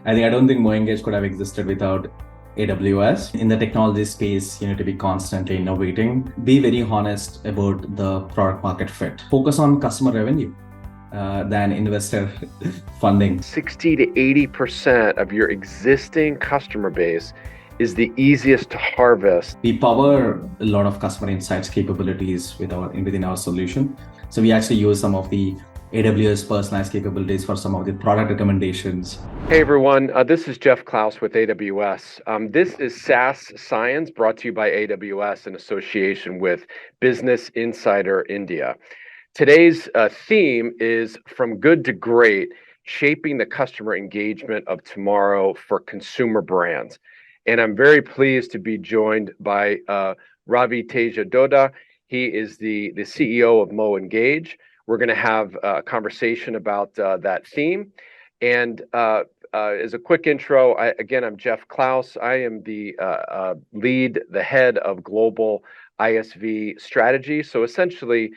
I don't think MoEngage could have existed without AWS. In the technology space, you need to be constantly innovating. Be very honest about the product market fit. Focus on customer revenue than investor funding. 60 to 80% of your existing customer base is the easiest to harvest. We power a lot of customer insights capabilities within our solution. So we actually use some of the AWS personalized capabilities for some of the product recommendations. Hey everyone, this is Jeff Klaus with AWS. This is SaaS SCIONS brought to you by AWS in association with Business Insider India. Today's theme is From Good to Great, Shaping the Customer Engagement of Tomorrow for Consumer Brands. And I'm very pleased to be joined by Ravi Teja Doda. He is the CEO of MoEngage. We're going to have a conversation about that theme. And as a quick intro, I'm Jeff Klaus. I am the head of global ISV strategy. So essentially,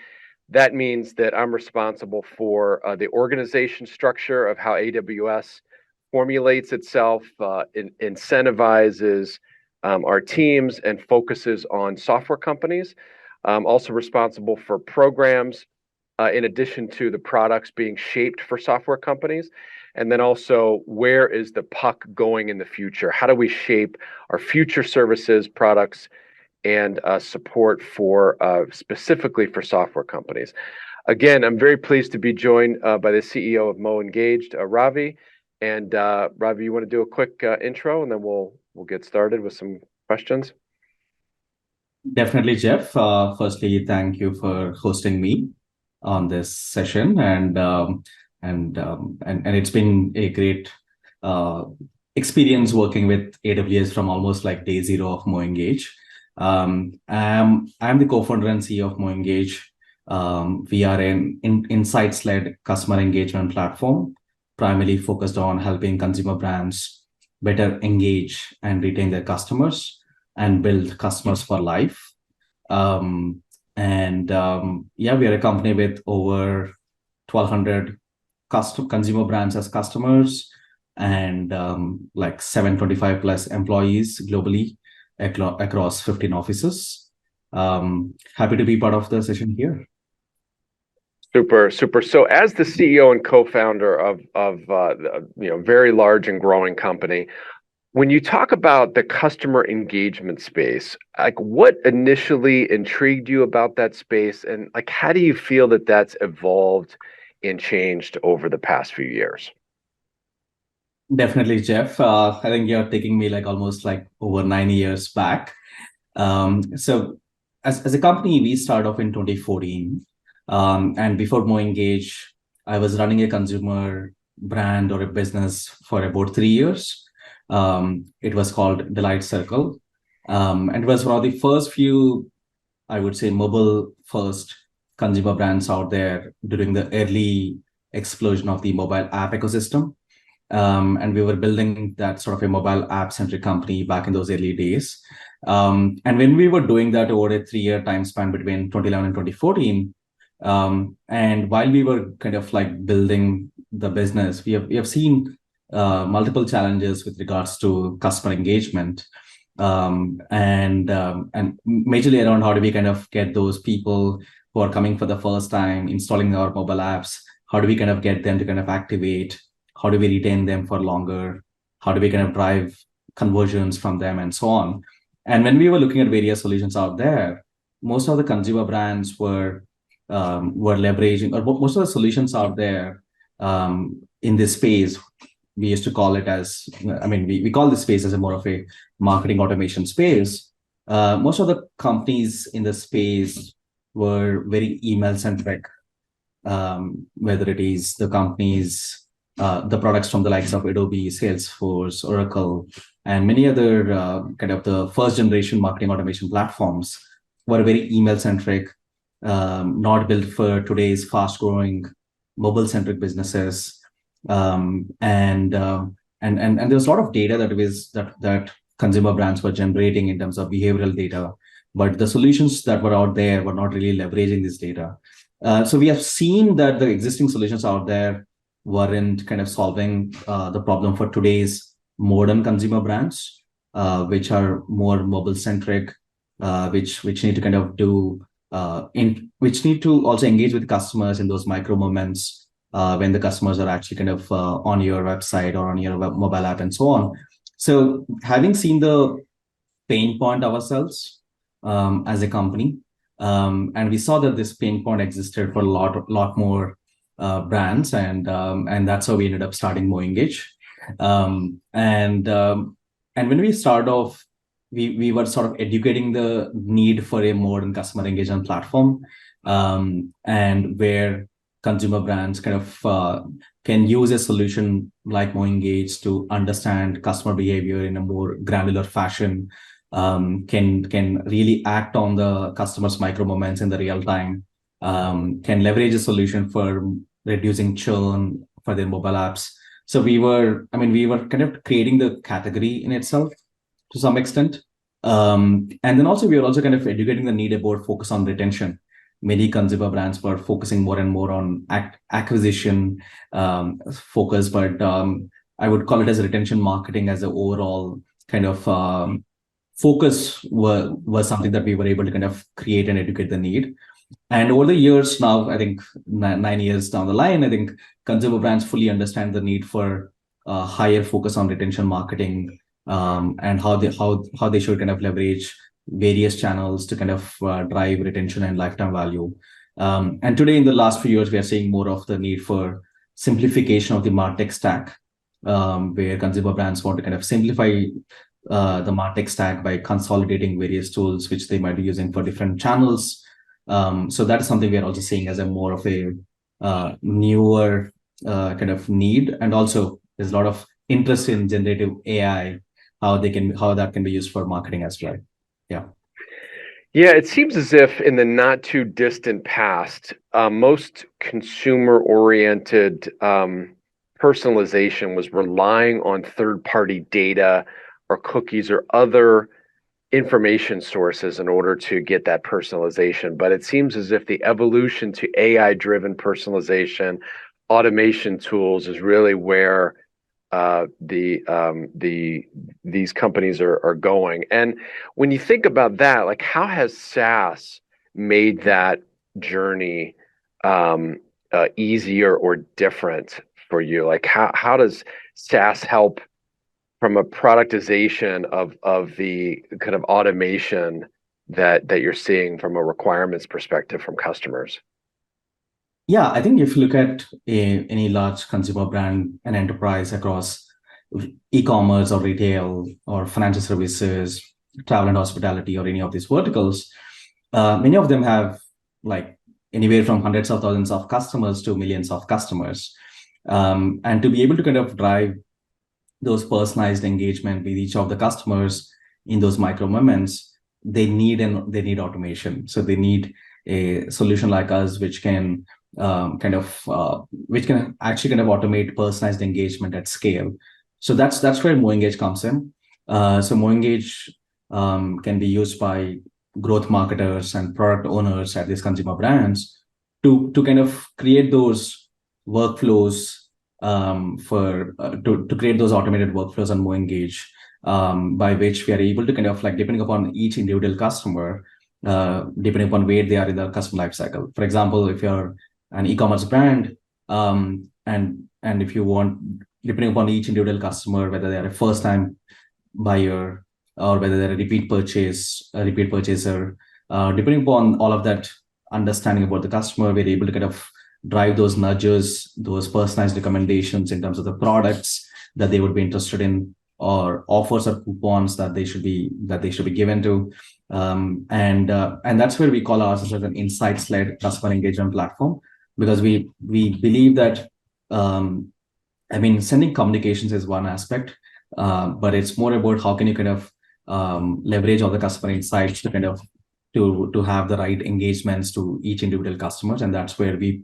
that means that I'm responsible for the organization structure of how AWS formulates itself, incentivizes our teams, and focuses on software companies. I'm also responsible for programs in addition to the products being shaped for software companies. And then also, where is the puck going in the future? How do we shape our future services, products, and support for specifically for software companies? Again, I'm very pleased to be joined by the CEO of MoEngage, Ravi. And Ravi, you want to do a quick intro, and then we'll get started with some questions. Definitely, Jeff. Firstly, thank you for hosting me on this session, and it's been a great experience working with AWS from almost like day zero of MoEngage. I'm the co-founder and CEO of MoEngage. We are an insights-led customer engagement platform, primarily focused on helping consumer brands better engage and retain their customers and build customers for life. We are a company with over 1,200 consumer brands as customers and like 725 plus employees globally across 15 offices. Happy to be part of the session here. Super. So as the CEO and co-founder of very large and growing company, when you talk about the customer engagement space, like what initially intrigued you about that space, and like how do you feel that that's evolved and changed over the past few years? Definitely, Jeff. I think you're taking me like almost like over 9 years back. So as a company, we started off in 2014. And before MoEngage, I was running a consumer brand or a business for about 3 years. It was called Delight Circle. And it was one of the first few, I would say, mobile first consumer brands out there during the early explosion of the mobile app ecosystem. And we were building that sort of a mobile app centric company back in those early days. And when we were doing that over a 3-year time span between 2011 and 2014, and while we were kind of like building the business, we have seen multiple challenges with regards to customer engagement, and majorly around how do we kind of get those people who are coming for the first time, installing our mobile apps, how do we kind of get them to kind of activate, how do we retain them for longer, how do we kind of drive conversions from them, and so on. And when we were looking at various solutions out there, most of the consumer brands were leveraging, or most of the solutions out there in this space, we used to call it as, we call this space as a more of a marketing automation space. Most of the companies in the space were very email centric, whether it is the companies, the products from the likes of Adobe, Salesforce, Oracle, and many other kind of the first generation marketing automation platforms were very email centric, not built for today's fast-growing mobile-centric businesses, and there was a lot of data that consumer brands were generating in terms of behavioral data, but the solutions that were out there were not really leveraging this data. So we have seen that the existing solutions out there weren't kind of solving the problem for today's modern consumer brands, which are more mobile centric, which need to kind of do which need to also engage with customers in those micro moments when the customers are actually kind of on your website or on your mobile app and so on. So having seen the pain point ourselves as a company, and we saw that this pain point existed for a lot more brands, and that's how we ended up starting MoEngage. And when we started off, we were sort of educating the need for a modern customer engagement platform, and where consumer brands kind of can use a solution like MoEngage to understand customer behavior in a more granular fashion, can really act on the customer's micro moments in the real time, can leverage a solution for reducing churn for their mobile apps. So we were kind of creating the category in itself to some extent. And then also we were also kind of educating the need about focus on retention. Many consumer brands were focusing more and more on acquisition focus, but I would call it as retention marketing as an overall kind of focus was something that we were able to kind of create and educate the need. And over the years now, I think 9 years down the line, I think consumer brands fully understand the need for higher focus on retention marketing, and how they should kind of leverage various channels to kind of drive retention and lifetime value. And today, in the last few years, we are seeing more of the need for simplification of the MarTech stack, where consumer brands want to kind of simplify the MarTech stack by consolidating various tools which they might be using for different channels. So that is something we are also seeing as a more of a newer kind of need, and also there's a lot of interest in generative AI, how that can be used for marketing as well. Yeah. Yeah, it seems as if in the not too distant past, most consumer-oriented personalization was relying on third-party data or cookies or other information sources in order to get that personalization. But it seems as if the evolution to AI-driven personalization, automation tools is really where these companies are going. And when you think about that, like, how has SaaS made that journey easier or different for you? Like, how does SaaS help from a productization of the kind of automation that you're seeing from a requirements perspective from customers? Yeah, I think if you look at any large consumer brand and enterprise across e-commerce or retail or financial services, travel and hospitality, or any of these verticals, many of them have like anywhere from hundreds of thousands of customers to millions of customers. And to be able to kind of drive those personalized engagement with each of the customers in those micro moments, they need automation. So they need a solution like us, which can actually kind of automate personalized engagement at scale. So that's where MoEngage comes in. So MoEngage can be used by growth marketers and product owners at these consumer brands to kind of create those workflows, to create those automated workflows on MoEngage, by which we are able to kind of, like, depending upon each individual customer, depending upon where they are in the customer life cycle. For example, if you're an e-commerce brand, and if you want, depending upon each individual customer, whether they're a first-time buyer or whether they're a repeat purchaser, depending upon all of that understanding about the customer, we're able to kind of drive those nudges, those personalized recommendations in terms of the products that they would be interested in, or offers or coupons that they should be given to. And that's where we call ourselves as an insights-led customer engagement platform, because we believe that sending communications is one aspect, but it's more about how can you kind of leverage all the customer insights to kind of to have the right engagements to each individual customers. And that's where we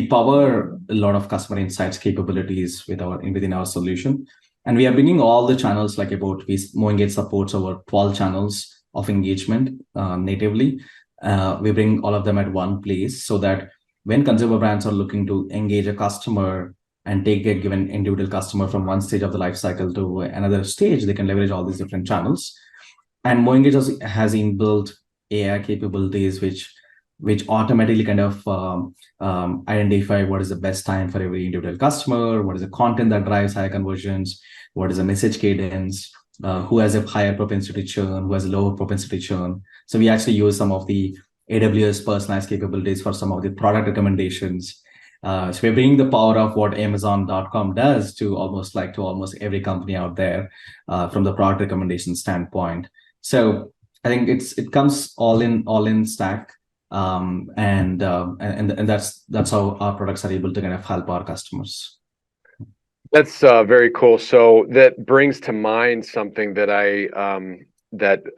power a lot of customer insights capabilities within our solution. And we are bringing all the channels, like MoEngage supports over 12 channels of engagement natively. We bring all of them at one place, so that when consumer brands are looking to engage a customer and take a given individual customer from one stage of the life cycle to another stage, they can leverage all these different channels. And MoEngage has inbuilt AI capabilities which automatically kind of identify what is the best time for every individual customer, what is the content that drives higher conversions, what is the message cadence, who has a higher propensity churn, who has a lower propensity churn. So we actually use some of the AWS personalized capabilities for some of the product recommendations. So we're bringing the power of what Amazon.com does to almost every company out there from the product recommendation standpoint. So I think it comes all in stack, and that's how our products are able to kind of help our customers. That's very cool. So that brings to mind something that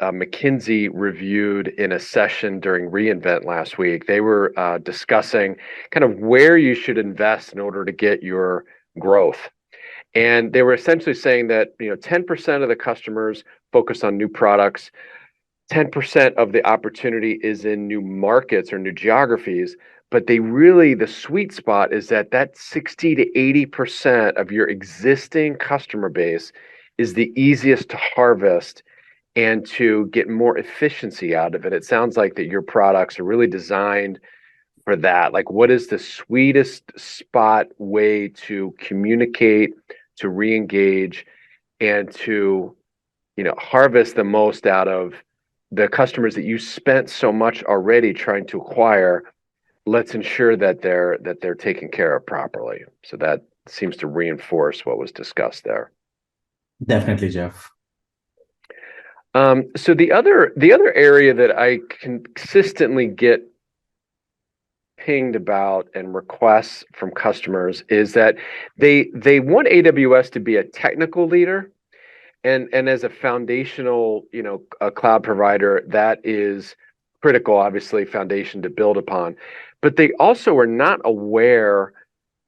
McKinsey reviewed in a session during reInvent last week. They were discussing kind of where you should invest in order to get your growth. And they were essentially saying that 10% of the customers focus on new products, 10% of the opportunity is in new markets or new geographies, but the sweet spot is that 60 to 80% of your existing customer base is the easiest to harvest and to get more efficiency out of it. It sounds like that your products are really designed for that. Like, what is the sweetest spot way to communicate, to re-engage, and to harvest the most out of the customers that you spent so much already trying to acquire? Let's ensure that they're taken care of properly. So that seems to reinforce what was discussed there. Definitely, Jeff. So the other area that I consistently get pinged about and requests from customers is that they want AWS to be a technical leader, and as a foundational a cloud provider, that is critical, obviously, foundation to build upon. But they also are not aware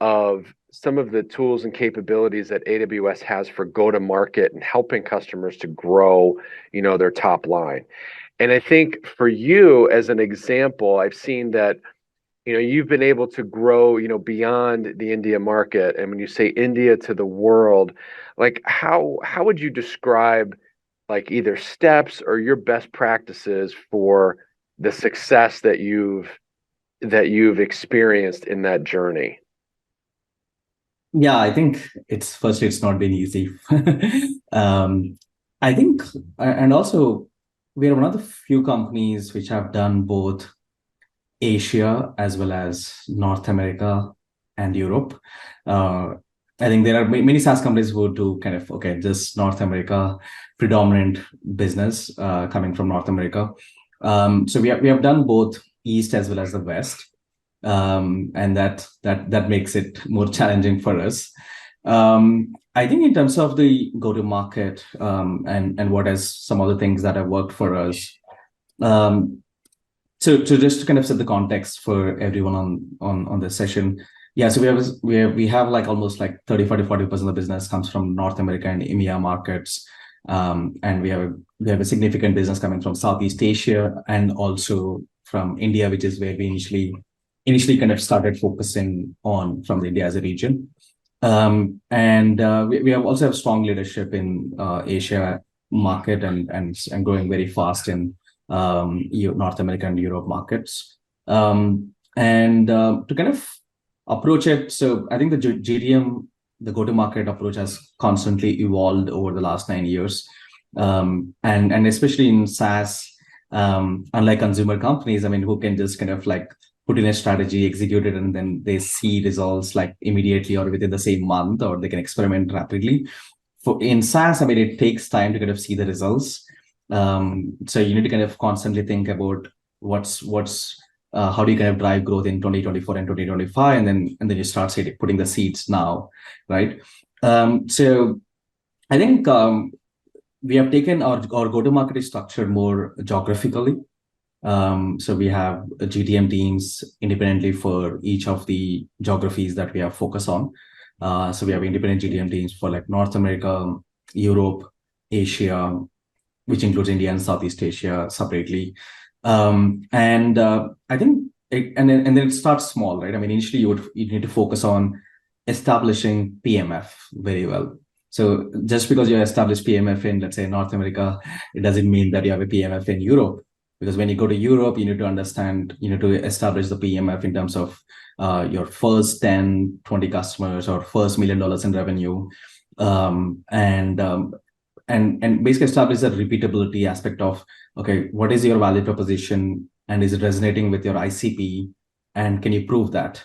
of some of the tools and capabilities that AWS has for go-to-market and helping customers to grow, their top line. And I think for you, as an example, I've seen that, you've been able to grow, beyond the India market. And when you say India to the world, like how would you describe like either steps or your best practices for the success that you've experienced in that journey? Yeah, I think it's not been easy. I think, and also we are one of the few companies which have done both Asia as well as North America and Europe. I think there are many SaaS companies who do kind of, just North America, predominant business coming from North America. So we have done both East as well as the West. And that makes it more challenging for us. I think in terms of the go-to-market and what is some of the things that have worked for us. So just to kind of set the context for everyone on this session. Yeah, so we have like almost like 35 to 40% of the business comes from North America and EMEA markets. And we have a significant business coming from Southeast Asia and also from India, which is where we initially kind of started focusing on from India as a region. And we have also have strong leadership in Asia market and growing very fast in North America and Europe markets. To kind of approach it, so I think the GTM, the go-to-market approach has constantly evolved over the last 9 years. And especially in SaaS, unlike consumer companies, I mean, who can just kind of like put in a strategy, execute it, and then they see results like immediately or within the same month, or they can experiment rapidly. In SaaS, I mean, it takes time to kind of see the results. So you need to kind of constantly think about how do you kind of drive growth in 2024 and 2025, and then you start putting the seeds now, right? So I think we have taken our go-to-market is structured more geographically. So we have GTM teams independently for each of the geographies that we have focus on. So we have independent GTM teams for like North America, Europe, Asia, which includes India and Southeast Asia separately. I think then it starts small, right? I mean, initially you need to focus on establishing PMF very well. So just because you establish PMF in, let's say, North America, it doesn't mean that you have a PMF in Europe. Because when you go to Europe, you need to understand, you need to establish the PMF in terms of your first 10, 20 customers or first $1 million in revenue. And basically establish the repeatability aspect of, okay, what is your value proposition and is it resonating with your ICP? And can you prove that?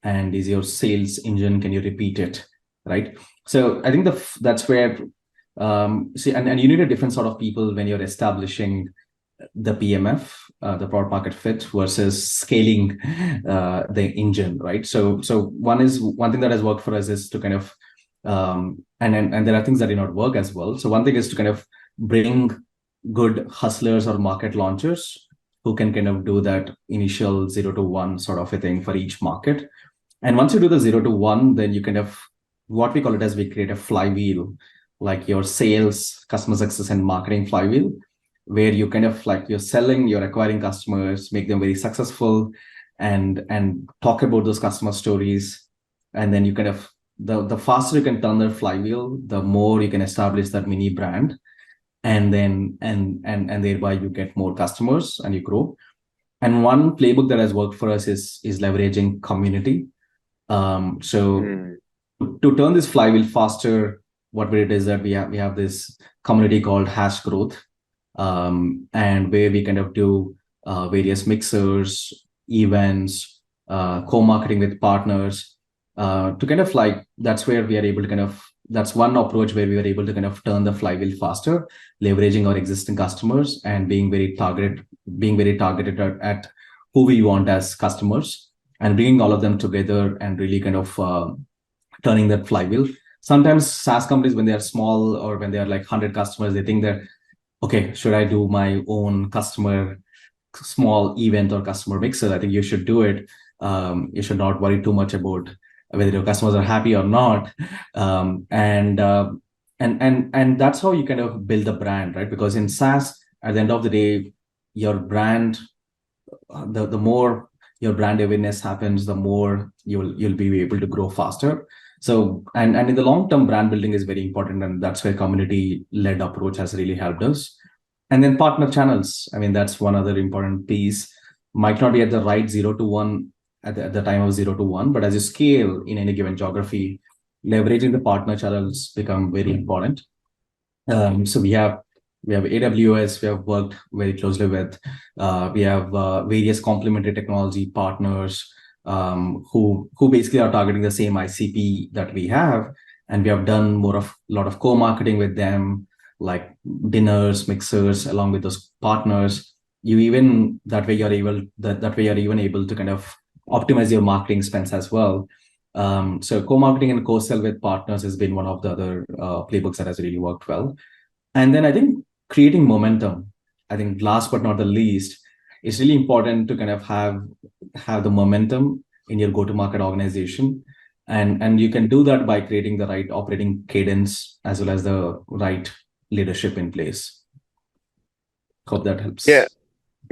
And is your sales engine, can you repeat it, right? So I think that's where see, and you need a different sort of people when you're establishing the PMF, the product market fit, versus scaling the engine, right? So one thing that has worked for us is to kind of and there are things that did not work as well. So one thing is to kind of bring good hustlers or market launchers who can kind of do that initial 0 to 1 sort of a thing for each market. And once you do the 0 to 1, then you kind of, what we call it as, we create a flywheel, like your sales, customer success, and marketing flywheel, where you kind of like, you're selling, you're acquiring customers, make them very successful, and talk about those customer stories. And then you kind of, the faster you can turn the flywheel, the more you can establish that mini brand, and then and thereby you get more customers and you grow. And one playbook that has worked for us is leveraging community. So to turn this flywheel faster, what we did is that we have this community called Hash Growth, and where we kind of do various mixers, events, co-marketing with partners, to kind of like, that's where we are able to kind of, that's one approach where we were able to kind of turn the flywheel faster, leveraging our existing customers and being very targeted at who we want as customers, and bringing all of them together and really kind of turning that flywheel. Sometimes SaaS companies, when they are small or when they are like 100 customers, they think that, okay, should I do my own customer small event or customer mixer? I think you should do it. You should not worry too much about whether your customers are happy or not. And that's how you kind of build a brand, right? Because in SaaS, at the end of the day, your brand, the more your brand awareness happens, the more you'll be able to grow faster. So and in the long term, brand building is very important, and that's where community led approach has really helped us. And then partner channels, I mean, that's one other important piece. Might not be at the right 0 to 1 at the time of 0 to 1, but as you scale in any given geography, leveraging the partner channels become very important. So we have AWS, we have worked very closely with. We have various complementary technology partners who basically are targeting the same ICP that we have, and we have done a lot of co-marketing with them, like dinners, mixers, along with those partners. That way you're even able to kind of optimize your marketing spends as well. So co-marketing and co-sell with partners has been one of the other playbooks that has really worked well. And then I think creating momentum, I think last but not the least, it's really important to kind of have the momentum in your go-to-market organization. And you can do that by creating the right operating cadence as well as the right leadership in place. Hope that helps.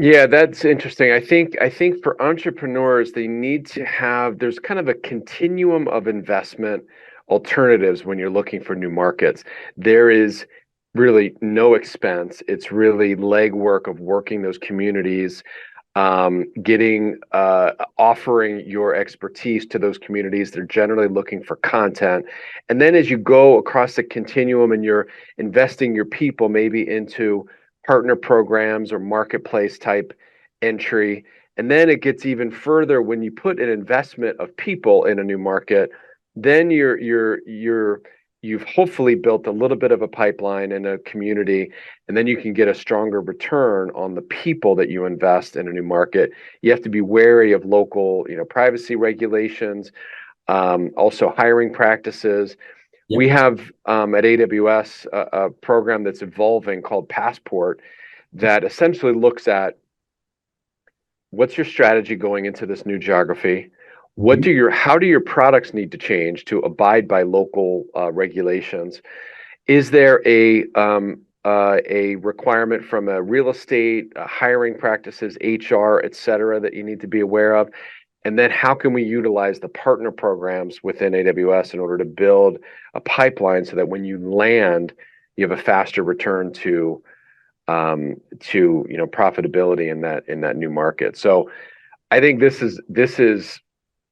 Yeah, that's interesting. I think for entrepreneurs, they need to have, there's kind of a continuum of investment alternatives when you're looking for new markets. There is really no expense. It's really legwork of working those communities, offering your expertise to those communities. They're generally looking for content. And then as you go across the continuum and you're investing your people maybe into partner programs or marketplace type entry, and then it gets even further when you put an investment of people in a new market, then you've hopefully built a little bit of a pipeline and a community, and then you can get a stronger return on the people that you invest in a new market. You have to be wary of local, privacy regulations, also hiring practices. Yep. We have at AWS a program that's evolving called Passport that essentially looks at what's your strategy going into this new geography. How do your products need to change to abide by local regulations? Is there a requirement from a real estate, hiring practices, HR, et cetera, that you need to be aware of? And then how can we utilize the partner programs within AWS in order to build a pipeline so that when you land, you have a faster return to profitability in that new market. So I think this is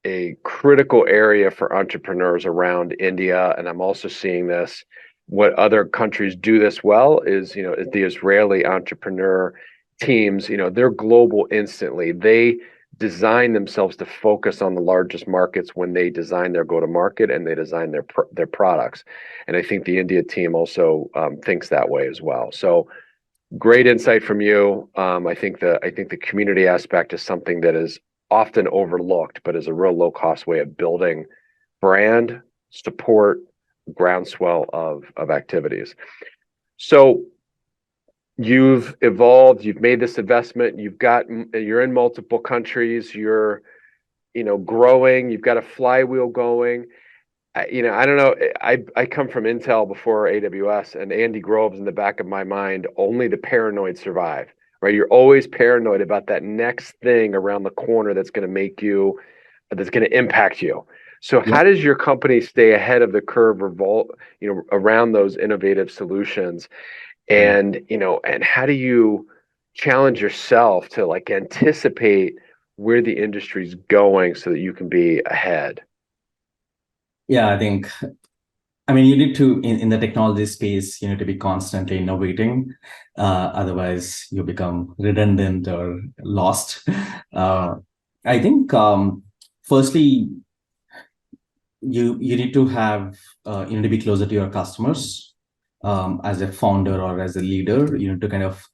a critical area for entrepreneurs around India, and I'm also seeing this. What other countries do this well is the Israeli entrepreneur teams. They're global instantly. They design themselves to focus on the largest markets when they design their go-to-market and they design their products. And I think the India team also thinks that way as well. So great insight from you. I think the community aspect is something that is often overlooked, but is a real low-cost way of building brand, support, groundswell of activities. So you've evolved, you've made this investment, you're in multiple countries, you're growing, you've got a flywheel going. I don't know. I come from Intel before AWS, and Andy Grove's in the back of my mind. Only the paranoid survive, right? You're always paranoid about that next thing around the corner that's going to impact you. So Yeah. how does your company stay ahead of the curve, around those innovative solutions? And how do you challenge yourself to anticipate where the industry's going so that you can be ahead? Yeah, you need to, in the technology space, you need to be constantly innovating. Otherwise, you become redundant or lost. I think, firstly, you need to have, you need to be closer to your customers. As a founder or as a leader, you need to kind of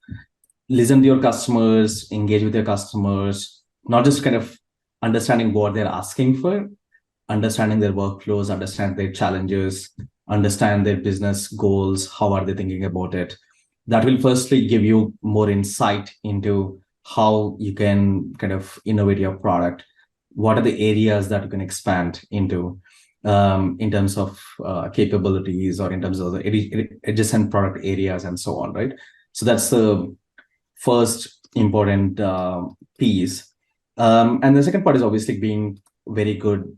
listen to your customers, engage with your customers, not just kind of understanding what they're asking for, understanding their workflows, understand their challenges, understand their business goals, how are they thinking about it. That will firstly give you more insight into how you can kind of innovate your product. What are the areas that you can expand into, in terms of capabilities, or in terms of the adjacent product areas and so on, right? So that's the first important piece. And the second part is obviously being very good,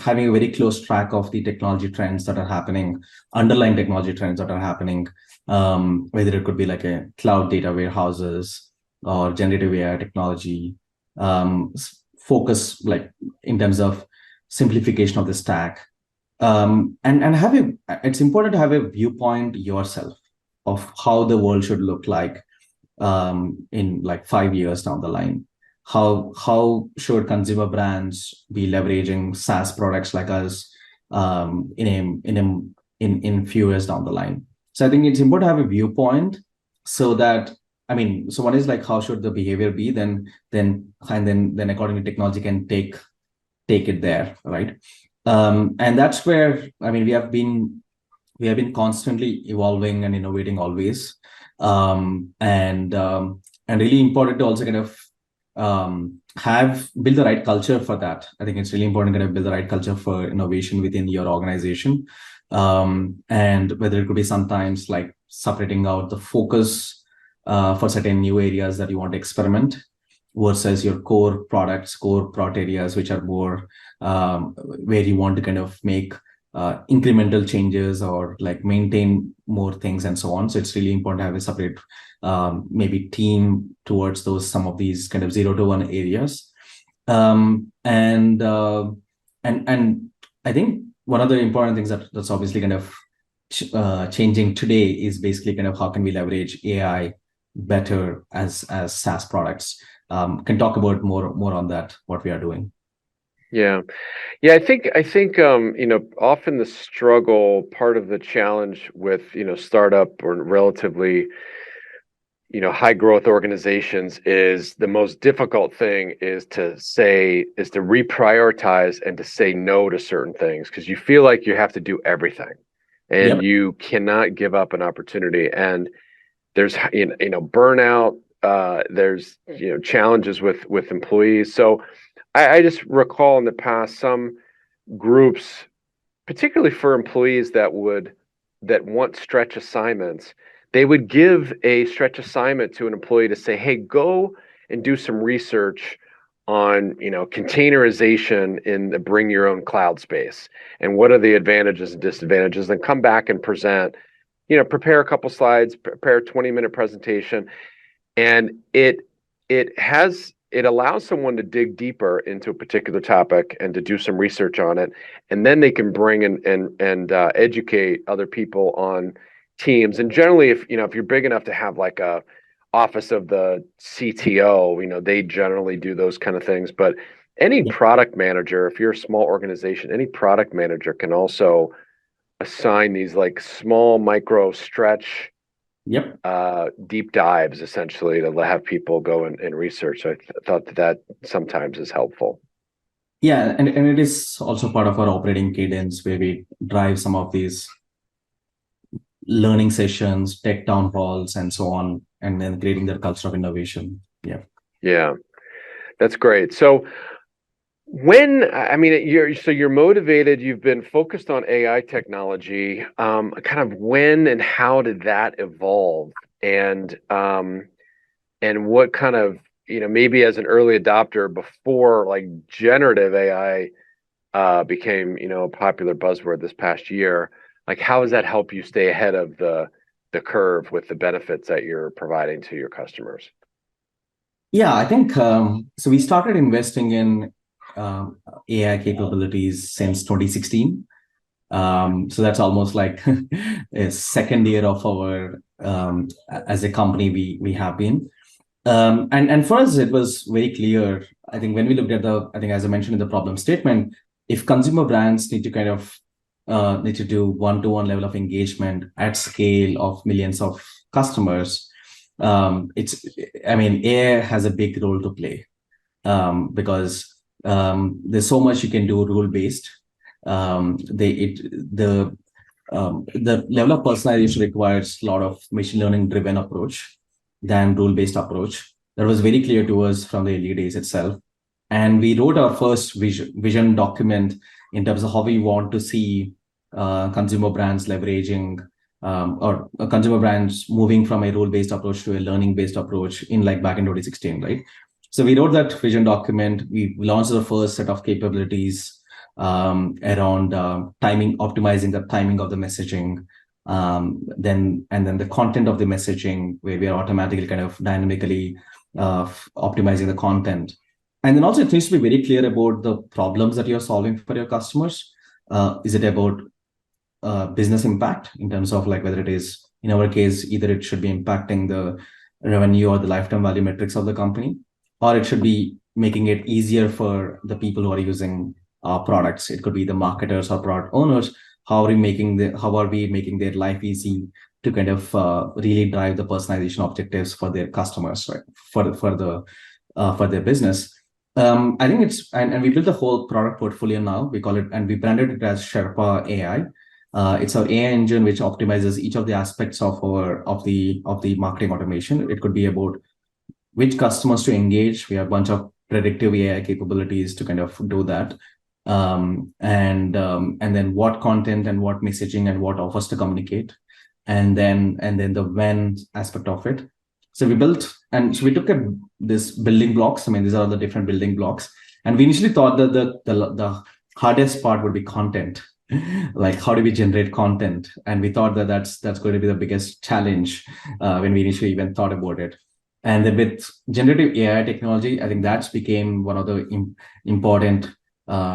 having a very close track of the technology trends that are happening, underlying technology trends that are happening, whether it could be like a cloud data warehouses or generative AI technology, focus like in terms of simplification of the stack. And it's important to have a viewpoint yourself of how the world should look like in like 5 years down the line. How should consumer brands be leveraging SaaS products like us in few years down the line? So I think it's important to have a viewpoint, so that so one is like how should the behavior be, then according to technology can take it there, right? And that's where we have been constantly evolving and innovating always, and really important to also kind of have build the right culture for that. I think it's really important to kind of build the right culture for innovation within your organization, and whether it could be sometimes like separating out the focus for certain new areas that you want to experiment versus your core product areas, which are more where you want to kind of make incremental changes or like maintain more things and so on. So it's really important to have a separate maybe team towards some of these kind of 0 to 1 areas. And I think one of the important things that's obviously kind of changing today is basically kind of how can we leverage AI better as SaaS products. Can talk about more on that, what we are doing. Yeah. I think often the struggle, part of the challenge with startup or relatively high growth organizations, is the most difficult thing is to reprioritize and to say no to certain things, because you feel like you have to do everything and Yep. you cannot give up an opportunity. And there's burnout, there's challenges with employees. So I just recall in the past some groups, particularly for employees that want stretch assignments, they would give a stretch assignment to an employee to say, hey, go and do some research on, containerization in the bring your own cloud space, and what are the advantages and disadvantages, and come back and present, prepare a couple slides, prepare a 20-minute presentation, and it allows someone to dig deeper into a particular topic and to do some research on it, and then they can bring and educate other people on teams. And generally, if you're big enough to have like a office of the CTO, they generally do those kind of things. But any product manager, if you're a small organization, any product manager can also assign these like small micro stretch deep dives, essentially, to have people go and research. So I thought that sometimes is helpful. Yeah, and it is also part of our operating cadence where we drive some of these learning sessions, tech town halls, and so on, and then creating that culture of innovation. Yeah, that's great. So you're motivated, you've been focused on AI technology. Kind of when and how did that evolve? And what kind of, maybe as an early adopter before like generative AI became, a popular buzzword this past year, like how does that help you stay ahead of the curve with the benefits that you're providing to your customers? Yeah, I think so. We started investing in AI capabilities since 2016. So that's almost like a second year of our as a company we have been. And for us, it was very clear. I think when we looked at I think as I mentioned in the problem statement, if consumer brands need to kind of need to do one-to-one level of engagement at scale of millions of customers, AI has a big role to play because there's so much you can do rule-based. The level of personalization requires a lot of machine learning driven approach than rule-based approach. That was very clear to us from the early days itself. And we wrote our first vision document in terms of how we want to see consumer brands leveraging or consumer brands moving from a rule-based approach to a learning-based approach in like back in 2016, right? So we wrote that vision document. We launched the first set of capabilities around timing, optimizing the timing of the messaging, then the content of the messaging, where we are automatically kind of dynamically optimizing the content. And then also it needs to be very clear about the problems that you're solving for your customers. Is it about business impact in terms of like whether it is, in our case, either it should be impacting the revenue or the lifetime value metrics of the company, or it should be making it easier for the people who are using our products. It could be the marketers or product owners. How are we making their life easy to kind of really drive the personalization objectives for their customers, right? For their business. I think and we built a whole product portfolio now. We call it, and we branded it as Sherpa AI. It's our AI engine which optimizes each of the aspects of the marketing automation. It could be about which customers to engage. We have a bunch of predictive AI capabilities to kind of do that. And then what content and what messaging and what offers to communicate, and then the when aspect of it. So we took this building blocks. I mean, these are all the different building blocks, and we initially thought that the hardest part would be content. Like, how do we generate content? And we thought that that's going to be the biggest challenge when we initially even thought about it. And then with generative AI technology, I think that's became one of the important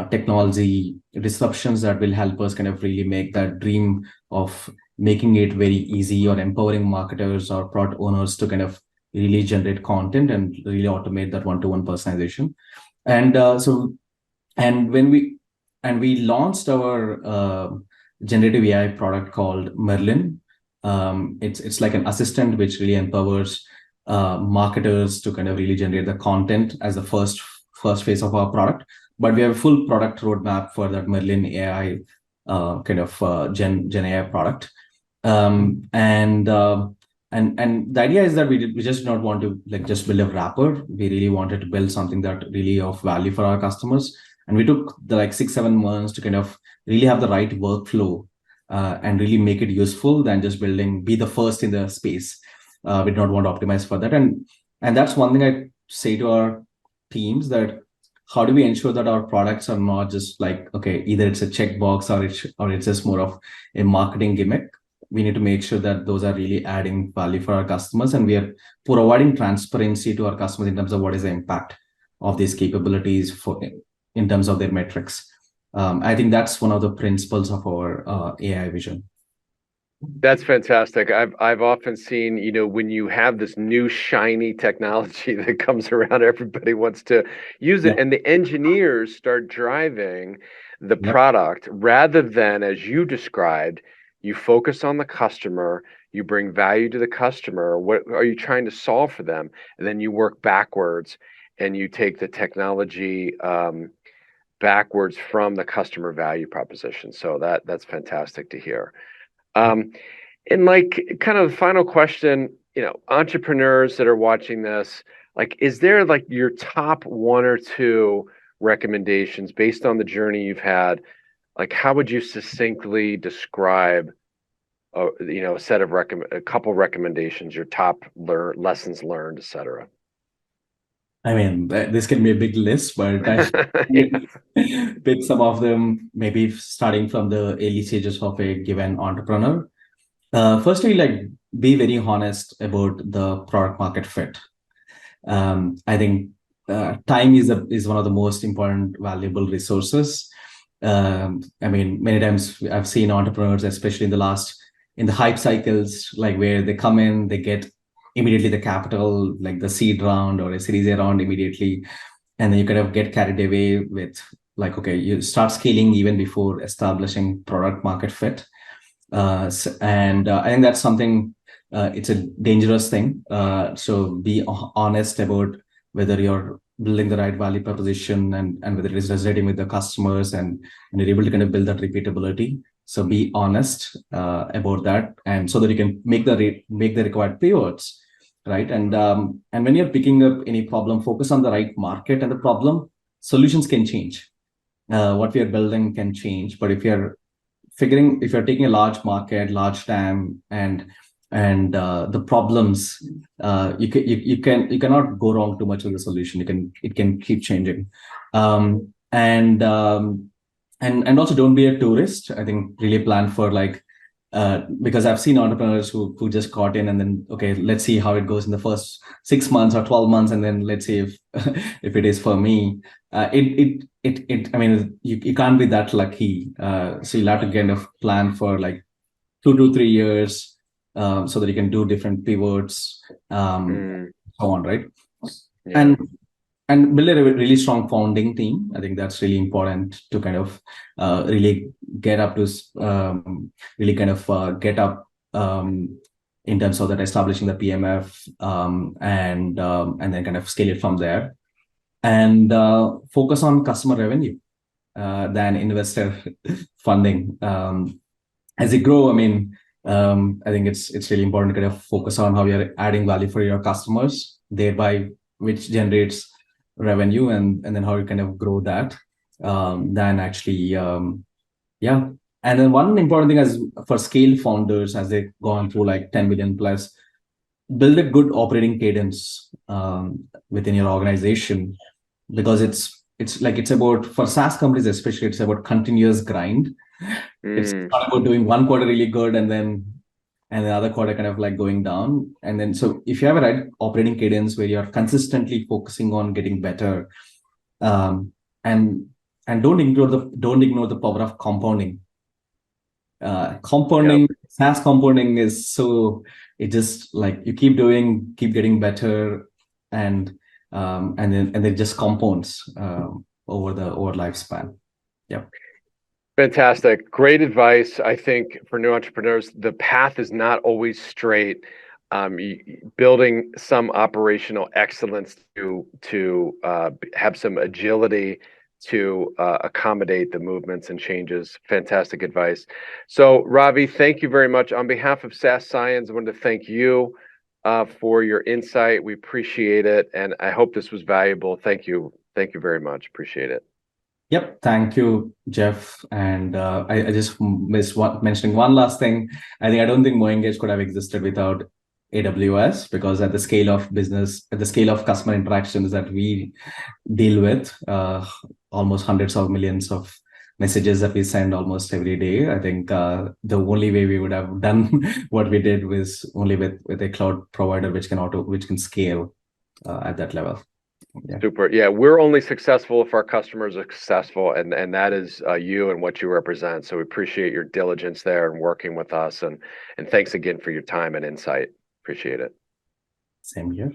technology disruptions that will help us kind of really make that dream of making it very easy or empowering marketers or product owners to kind of really generate content and really automate that one-to-one personalization. And we launched our generative AI product called Merlin. It's like an assistant which really empowers marketers to kind of really generate the content as the first phase of our product. But we have a full product roadmap for that Merlin AI kind of Gen AI product. And the idea is that we just not want to like just build a wrapper. We really wanted to build something that really of value for our customers. And we took the like 6-7 months to kind of really have the right workflow and really make it useful than just be the first in the space. We do not want to optimize for that. And that's one thing I say to our teams that how do we ensure that our products are not just like, okay, either it's a checkbox or it's just more of a marketing gimmick. We need to make sure that those are really adding value for our customers, and we are providing transparency to our customers in terms of what is the impact of these capabilities in terms of their metrics. I think that's one of the principles of our AI vision. That's fantastic. I've often seen, when you have this new shiny technology that comes around, everybody wants to use it, and the engineers start driving the product rather than, as you described, you focus on the customer, you bring value to the customer. What are you trying to solve for them? And then you work backwards and you take the technology backwards from the customer value proposition. So that's fantastic to hear. And like kind of final question, entrepreneurs that are watching this, like, is there like your top one or two recommendations based on the journey you've had? Like, how would you succinctly describe, a set of a couple recommendations, your top lessons learned, et cetera? I mean, this can be a big list, but I pick some of them, maybe starting from the early stages of a given entrepreneur. Firstly, like, be very honest about the product market fit. I think time is one of the most important, valuable resources. I mean, many times I've seen entrepreneurs, especially in the hype cycles, like where they come in, they get immediately the capital, like the seed round or a series A round immediately. And then you kind of get carried away with like, okay, you start scaling even before establishing product market fit. I think that's something, it's a dangerous thing. So be honest about whether you're building the right value proposition and whether it is resonating with the customers and you're able to kind of build that repeatability. So be honest about that, and so that you can make the required pivots, right? And when you're picking up any problem, focus on the right market and the problem. Solutions can change. What we are building can change, but if you're taking a large market, large TAM, and the problems, you cannot go wrong too much with the solution. It can keep changing, and also don't be a tourist. I think really plan for like, because I've seen entrepreneurs who just got in and then, okay, let's see how it goes in the first 6 months or 12 months, and then let's see if if it is for me. I mean, you can't be that lucky. So you'll have to kind of plan for like 2 to 3 years, so that you can do different pivots, so on, right? Yeah. And build a really strong founding team. I think that's really important to kind of really get up to in terms of that, establishing the PMF, and then kind of scale it from there, and focus on customer revenue than investor funding. As you grow, I mean, I think it's really important to kind of focus on how you're adding value for your customers, thereby which generates revenue, and then how you kind of grow that, than actually, yeah. And then one important thing is for scale founders, as they've gone through like 10 million plus, build a good operating cadence within your organization, because it's about, for SaaS companies especially, it's about continuous grind. It's not about doing one quarter really good and the other quarter kind of like going down. And then, so if you have a right operating cadence where you're consistently focusing on getting better, and don't ignore the power of compounding. SaaS compounding is so, it just like you keep getting better, and then it just compounds over lifespan. Yeah. Fantastic. Great advice. I think for new entrepreneurs, the path is not always straight. Building some operational excellence to have some agility to accommodate the movements and changes. Fantastic advice. So Ravi, thank you very much. On behalf of SaaScience, I wanted to thank you for your insight. We appreciate it, and I hope this was valuable. Thank you. Thank you very much. Appreciate it. Yep. Thank you, Jeff. And I just missed mentioning one last thing. I don't think MoEngage could have existed without AWS, because at the scale of business, at the scale of customer interactions that we deal with, almost hundreds of millions of messages that we send almost every day. I think the only way we would have done what we did was only with a cloud provider which can scale at that level. Yeah. Super. Yeah, we're only successful if our customers are successful, and that is you and what you represent. So we appreciate your diligence there and working with us, and thanks again for your time and insight. Appreciate it. Same here.